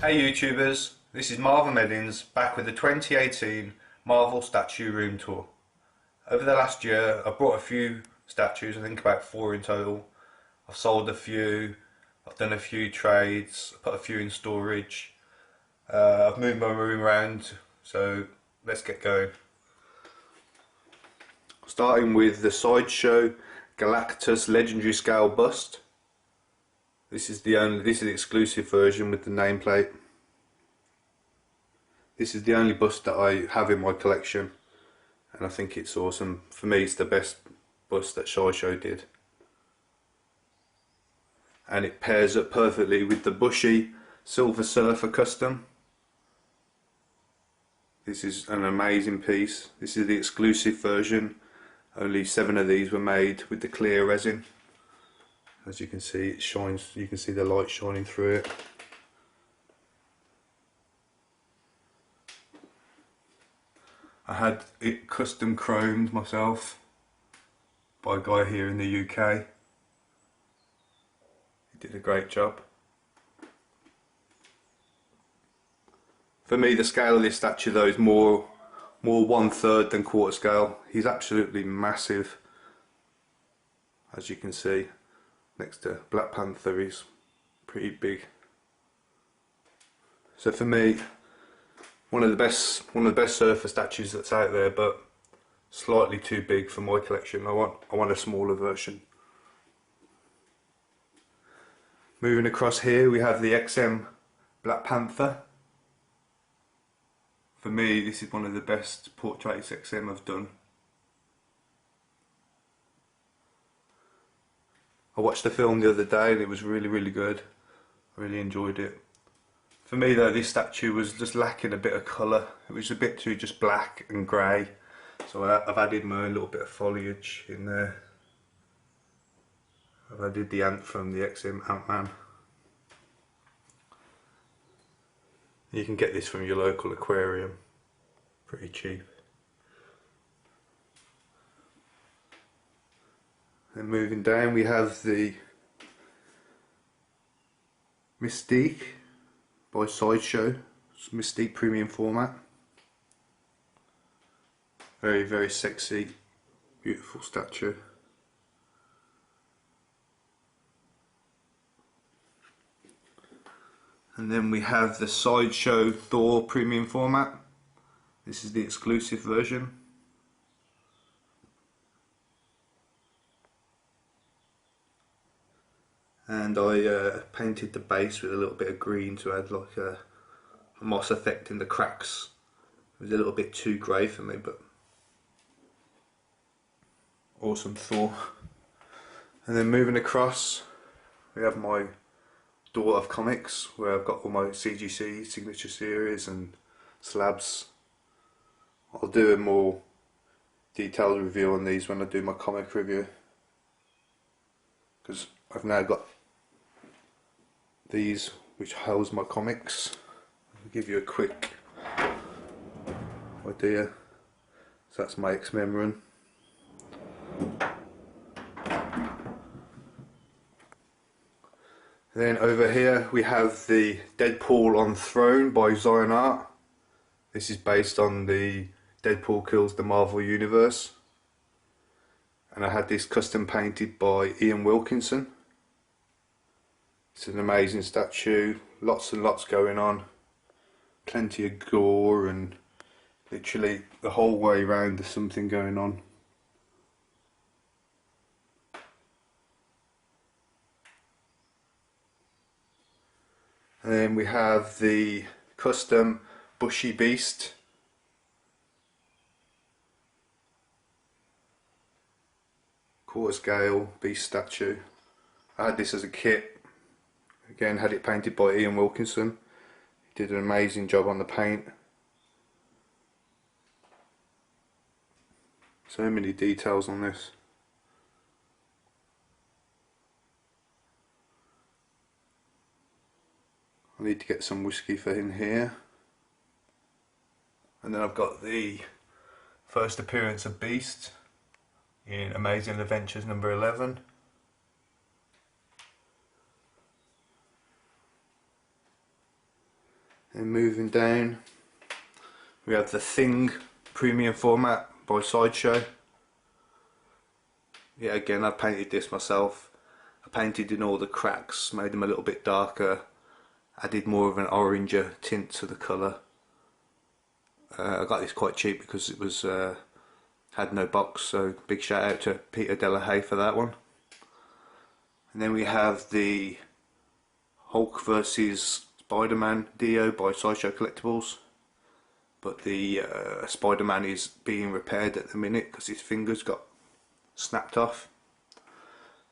Hey YouTubers, this is Marvel Meddings back with the 2018 Marvel Statue Room Tour. Over the last year I've brought a few statues, I think about 4 in total. I've sold a few, I've done a few trades, I've put a few in storage. I've moved my room around, so let's get going. Starting with the Sideshow Galactus Legendary Scale Bust. This is the exclusive version with the nameplate. This is the only bust that I have in my collection, and I think it's awesome. For me, it's the best bust that Scishow did, and it pairs up perfectly with the bushy Silver Surfer custom. This is an amazing piece. This is the exclusive version. Only 7 of these were made with the clear resin. As you can see, it shines. You can see the light shining through it. I had it custom chromed myself by a guy here in the UK. He did a great job. For me, the scale of this statue though is more 1/3 than quarter scale. He's absolutely massive, as you can see. Next to Black Panther, he's pretty big. So for me, one of the best surfer statues that's out there, but slightly too big for my collection. I want a smaller version. Moving across here, we have the XM Black Panther. For me, this is one of the best portraits XM I've done. I watched the film the other day and it was really good. I really enjoyed it. For me though, this statue was just lacking a bit of colour. It was a bit too just black and grey. So I've added my own little bit of foliage in there. I've added the ant from the XM Ant-Man. You can get this from your local aquarium, pretty cheap. Then moving down, we have the Mystique by Sideshow. It's Mystique premium format. Very sexy, beautiful statue. And then we have the Sideshow Thor premium format. This is the exclusive version. And I painted the base with a little bit of green to add like a moss effect in the cracks. It was a little bit too grey for me, but awesome Thor. And then moving across, we have my Daughter of Comics, where I've got all my CGC signature series and slabs. I'll do a more detailed review on these when I do my comic review, because I've now got these which house my comics. I'll give you a quick idea. So that's my X-Men run. Then over here we have the Deadpool on Throne by Zion Art. This is based on the Deadpool Kills the Marvel Universe. And I had this custom painted by Ian Wilkinson. It's an amazing statue, lots and lots going on. Plenty of gore and literally the whole way around there's something going on. And then we have the custom Bushy Beast. Quarter scale beast statue. I had this as a kit. Again, had it painted by Ian Wilkinson. He did an amazing job on the paint. So many details on this. I need to get some whiskey for in here. And then I've got the first appearance of Beast in Amazing Adventures number 11. And moving down, we have the Thing premium format by Sideshow. Yeah, again, I painted this myself. I painted in all the cracks, made them a little bit darker, added more of an oranger tint to the colour. I got this quite cheap because it was had no box, so big shout out to Peter Delahaye for that one. And then we have the Hulk vs Spider-Man Dio by Sideshow Collectibles, but the Spider-Man is being repaired at the minute because his fingers got snapped off.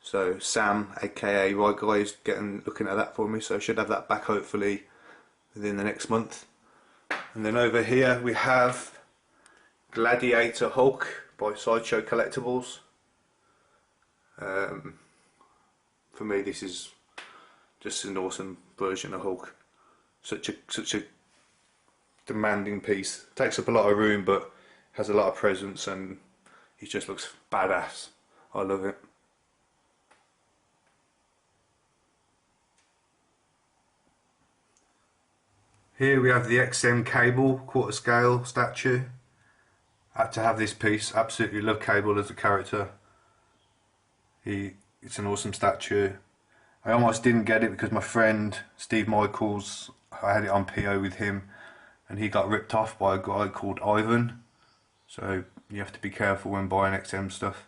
So Sam, aka Right Guy, is looking at that for me, so I should have that back hopefully within the next month. And then over here we have Gladiator Hulk by Sideshow Collectibles. For me, this is just an awesome version of Hulk. Such a demanding piece. Takes up a lot of room, but has a lot of presence, and he just looks badass. I love it. Here we have the XM Cable quarter scale statue. I had to have this piece. Absolutely love Cable as a character. It's an awesome statue. I almost didn't get it because my friend Steve Michaels, I had it on PO with him, and he got ripped off by a guy called Ivan. So you have to be careful when buying XM stuff.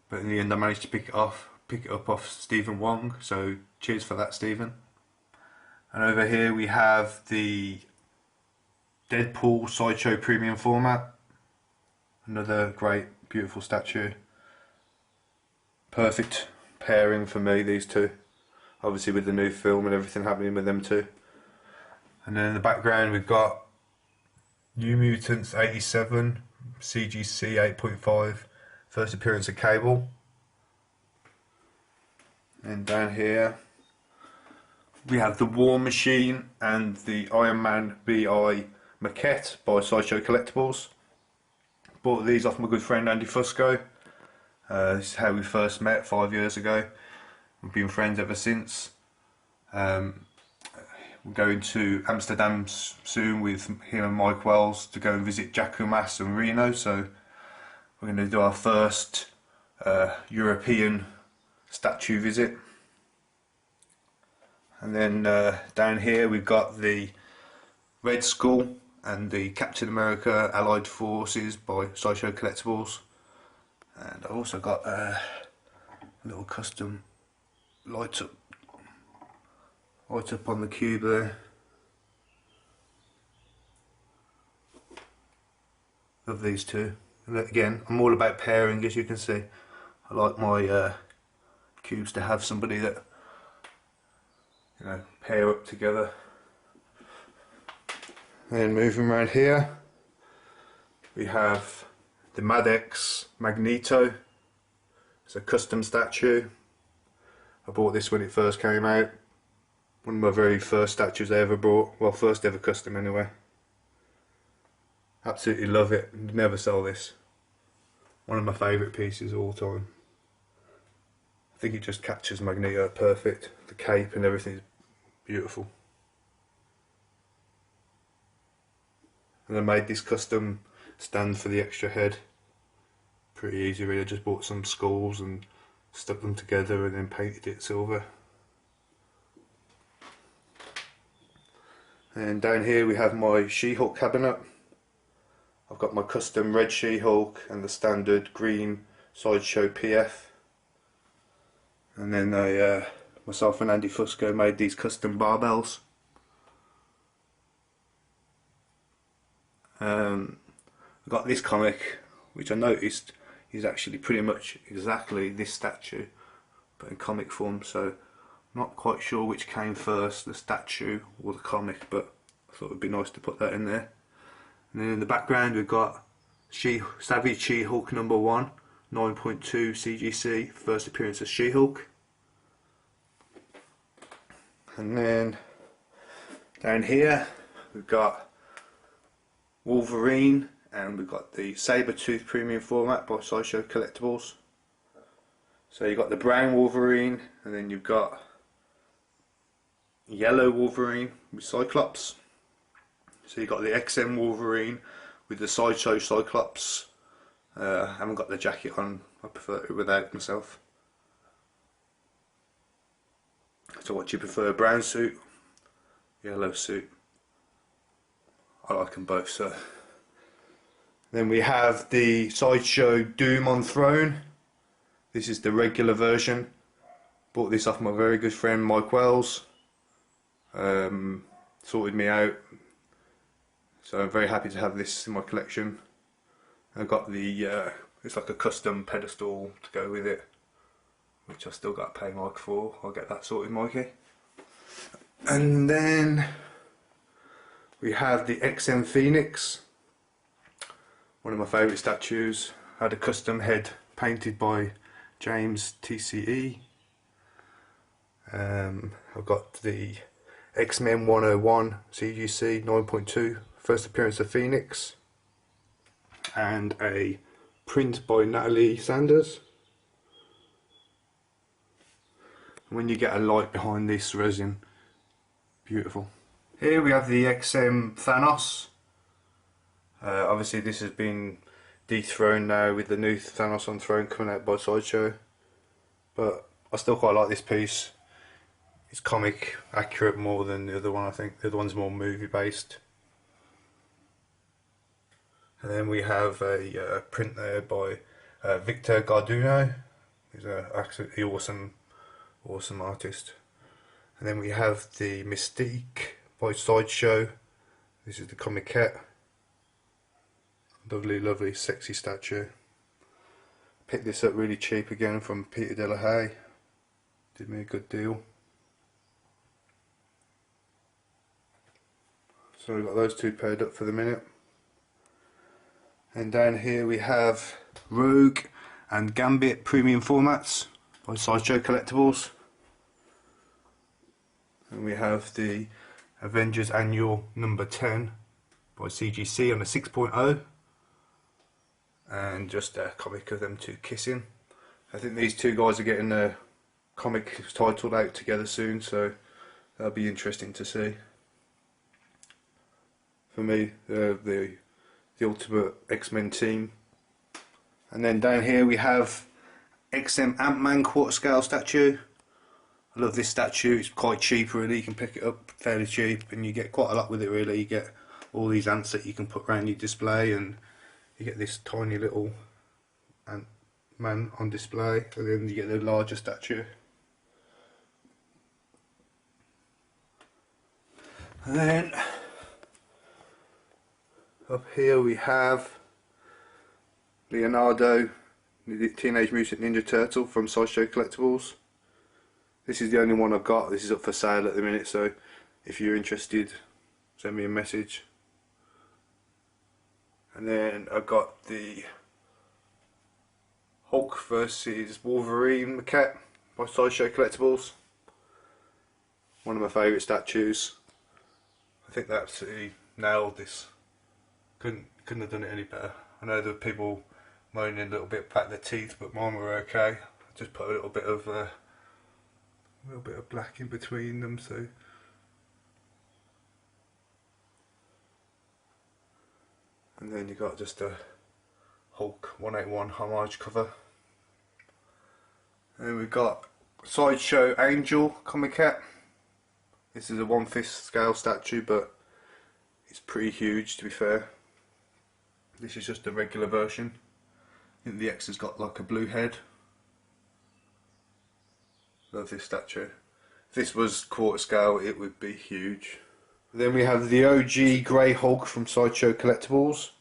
But in the end I managed to pick it up off Stephen Wong, so cheers for that, Stephen. And over here we have the Deadpool Sideshow premium format. Another great, beautiful statue. Perfect pairing for me, these two. Obviously with the new film and everything happening with them two. And then in the background we've got New Mutants 87, CGC 8.5, first appearance of Cable. And down here we have the War Machine and the Iron Man BI Maquette by Sideshow Collectibles. Bought these off my good friend Andy Fusco. This is how we first met 5 years ago. We've been friends ever since. We're going to Amsterdam soon with him and Mike Wells to go and visit Jacquemus and Reno, so we're going to do our first European statue visit. And then down here we've got the Red Skull and the Captain America Allied Forces by Sideshow Collectibles. And I've also got a little custom light up on the cube there. Love these two. And again, I'm all about pairing, as you can see. I like my cubes to have somebody that, you know, pair up together. And moving around here, we have the Maddox Magneto. It's a custom statue. I bought this when it first came out. One of my very first statues I ever bought. Well, first ever custom anyway. Absolutely love it. Never sell this. One of my favourite pieces of all time. I think it just captures Magneto perfect. The cape and everything is beautiful. And I made this custom stand for the extra head. Pretty easy really. I just bought some skulls and stuck them together and then painted it silver. And down here we have my She-Hulk cabinet. I've got my custom red She-Hulk and the standard green Sideshow PF. And then myself and Andy Fusco made these custom barbells. I got this comic, which I noticed is actually pretty much exactly this statue, but in comic form, so I'm not quite sure which came first, the statue or the comic, but I thought it would be nice to put that in there. And then in the background we've got Savage She-Hulk #1, 9.2 CGC, first appearance as She-Hulk. And then down here we've got Wolverine, and we've got the Sabertooth premium format by Sideshow Collectibles. So you've got the brown Wolverine, and then you've got yellow Wolverine with Cyclops. So you got the XM Wolverine with the Sideshow Cyclops. I haven't got the jacket on, I prefer it without myself. So what do you prefer, brown suit, yellow suit? I like them both, so. Then we have the Sideshow Doom on Throne. This is the regular version. Bought this off my very good friend Mike Wells. Sorted me out. So I'm very happy to have this in my collection. I've got the, it's like a custom pedestal to go with it, which I still got to pay Mike for. I'll get that sorted, Mikey. And then we have the XM Phoenix, one of my favourite statues. I had a custom head painted by James TCE. I've got the X-Men 101 CGC 9.2, first appearance of Phoenix, and a print by Natalie Sanders. When you get a light behind this resin, beautiful. Here we have the XM Thanos. Obviously this has been dethroned now with the new Thanos on Throne coming out by Sideshow, but I still quite like this piece. It's comic accurate more than the other one. I think the other one's more movie based. And then we have a print there by Victor Garduno. He's an absolutely awesome artist. And then we have the Mystique by Sideshow. This is the Maquette. Lovely, lovely, sexy statue. Picked this up really cheap again from Peter Delahaye. Did me a good deal. So we've got those two paired up for the minute. And down here we have Rogue and Gambit premium formats by Sideshow Collectibles. And we have the Avengers Annual number 10 by CGC on a 6.0. And just a comic of them two kissing. I think these two guys are getting a comic titled out together soon, so that'll be interesting to see. For me, the ultimate X-Men team. And then down here we have XM Ant-Man quarter scale statue. I love this statue. It's quite cheap really. You can pick it up fairly cheap and you get quite a lot with it really. You get all these ants that you can put around your display, and you get this tiny little Ant-Man on display, and then you get the larger statue. And then up here we have Leonardo, the Teenage Mutant Ninja Turtle from Sideshow Collectibles. This is the only one I've got. This is up for sale at the minute, so if you're interested, send me a message. And then I've got the Hulk versus Wolverine Maquette by Sideshow Collectibles. One of my favourite statues. I think they absolutely nailed this. Couldn't have done it any better. I know there were people moaning a little bit about their teeth, but mine were okay. I just put a little bit of black in between them, so. And then you got just a Hulk 181 homage cover. And we've got Sideshow Angel Maquette. This is a 1/5 scale statue, but it's pretty huge to be fair. This is just the regular version. I think the X has got like a blue head. Love this statue. If this was quarter scale, it would be huge. Then we have the OG Grey Hulk from Sideshow Collectibles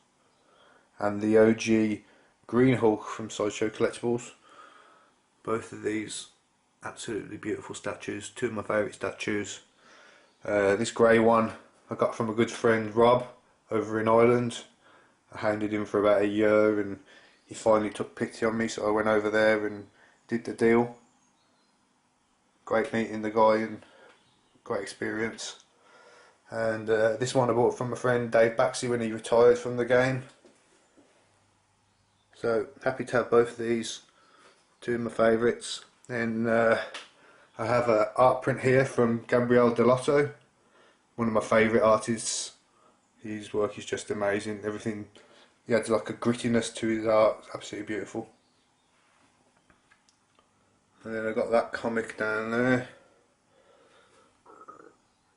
and the OG Green Hulk from Sideshow Collectibles. Both of these absolutely beautiful statues, two of my favourite statues. This grey one I got from a good friend Rob over in Ireland. I hounded him for about a year and he finally took pity on me, so I went over there and did the deal. Great meeting the guy and great experience. And this one I bought from a friend Dave Baxley when he retired from the game. So happy to have both of these, two of my favourites. Then I have an art print here from Gabriel Delotto, one of my favourite artists. His work is just amazing. Everything, he adds like a grittiness to his art. It's absolutely beautiful. And then I got that comic down there.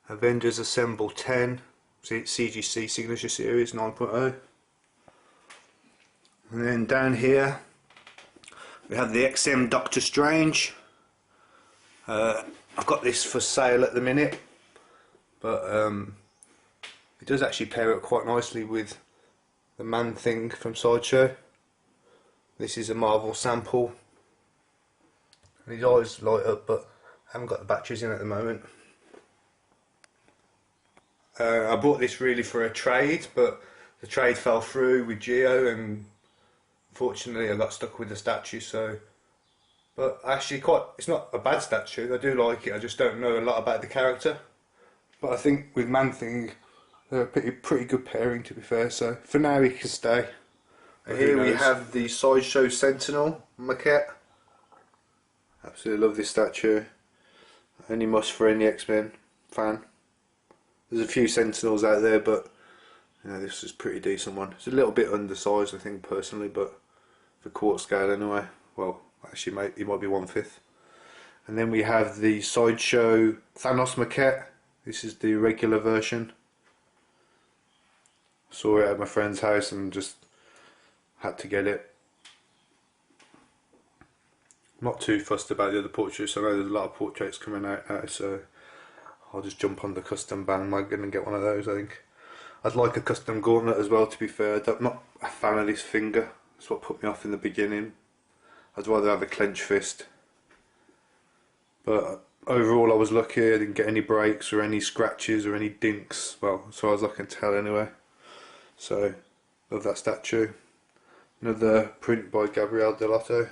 Avengers Assemble 10, CGC Signature Series 9.0. And then down here we have the XM Doctor Strange. I've got this for sale at the minute, but it does actually pair up quite nicely with the Man-Thing from Sideshow. This is a Marvel sample. And his eyes light up, but I haven't got the batteries in at the moment. I bought this really for a trade, but the trade fell through with Geo, and unfortunately I got stuck with the statue. So, but actually it's not a bad statue. I do like it. I just don't know a lot about the character. But I think with Man-Thing, they're a pretty good pairing, to be fair. So for now, he can stay. And here we have the Sideshow Sentinel Maquette. Absolutely love this statue. Only must for any X-Men fan. There's a few Sentinels out there, but you know, this is a pretty decent one. It's a little bit undersized, I think, personally, but for quart scale anyway. Well, actually, it might be 1/5. And then we have the Sideshow Thanos Maquette. This is the regular version. Saw it at my friend's house and just had to get it. Not too fussed about the other portraits. I know there's a lot of portraits coming out now, so I'll just jump on the custom bandwagon and get one of those, I think. I'd like a custom gauntlet as well, to be fair. I'm not a fan of this finger. That's what put me off in the beginning. I'd rather have a clenched fist. But overall I was lucky. I didn't get any breaks or any scratches or any dinks. Well, as far as I can tell anyway. So, love that statue. Another print by Gabriel Dell'Otto.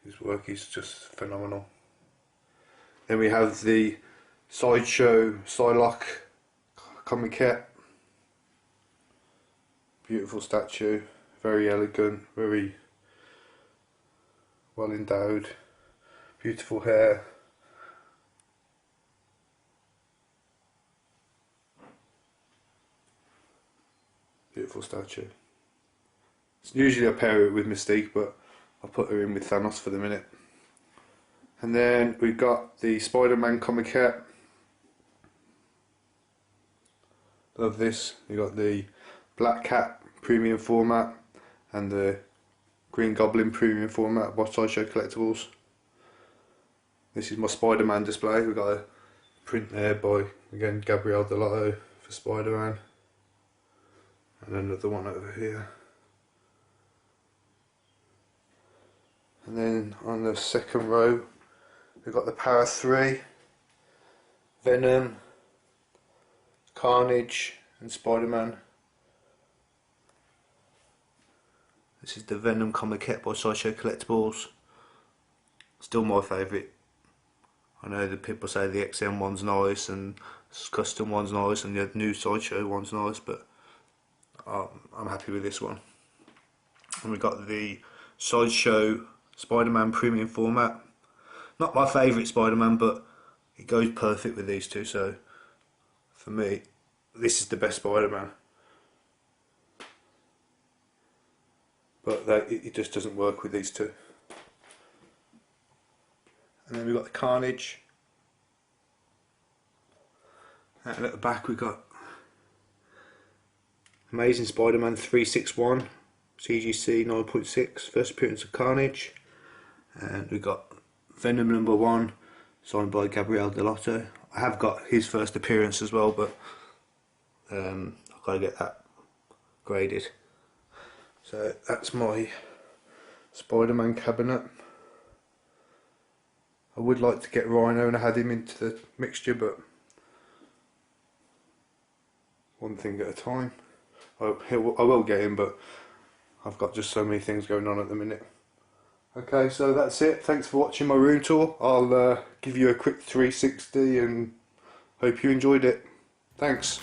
His work is just phenomenal. Then we have the Sideshow Psylocke Maquette. Beautiful statue, very elegant, very well endowed, beautiful hair. Beautiful statue. Usually I pair it with Mystique, but I'll put her in with Thanos for the minute. And then we've got the Spider-Man Maquette. Love this. You got the Black Cat premium format and the Green Goblin premium format by Sideshow Collectibles. This is my Spider-Man display. We've got a print there by, again, Gabriel Dell'Otto for Spider-Man. And another one over here. And then on the second row we've got the Power 3, Venom, Carnage and Spider-Man. This is the Venom Maquette by Sideshow Collectibles. Still my favourite. I know that people say the XM one's nice and custom one's nice and the new Sideshow one's nice, but I'm happy with this one. And we've got the Sideshow Spider-Man premium format. Not my favourite Spider-Man, but it goes perfect with these two, so for me this is the best Spider-Man. But it just doesn't work with these two. And then we've got the Carnage. And at the back we've got Amazing Spider-Man 361 CGC 9.6, first appearance of Carnage. And we've got Venom #1, signed by Gabriel Dell'Otto. I have got his first appearance as well, but I've got to get that graded. So that's my Spider-Man cabinet. I would like to get Rhino and I had him into the mixture, but one thing at a time. I will get him, but I've got just so many things going on at the minute. Okay, so that's it. Thanks for watching my room tour. I'll give you a quick 360 and hope you enjoyed it. Thanks.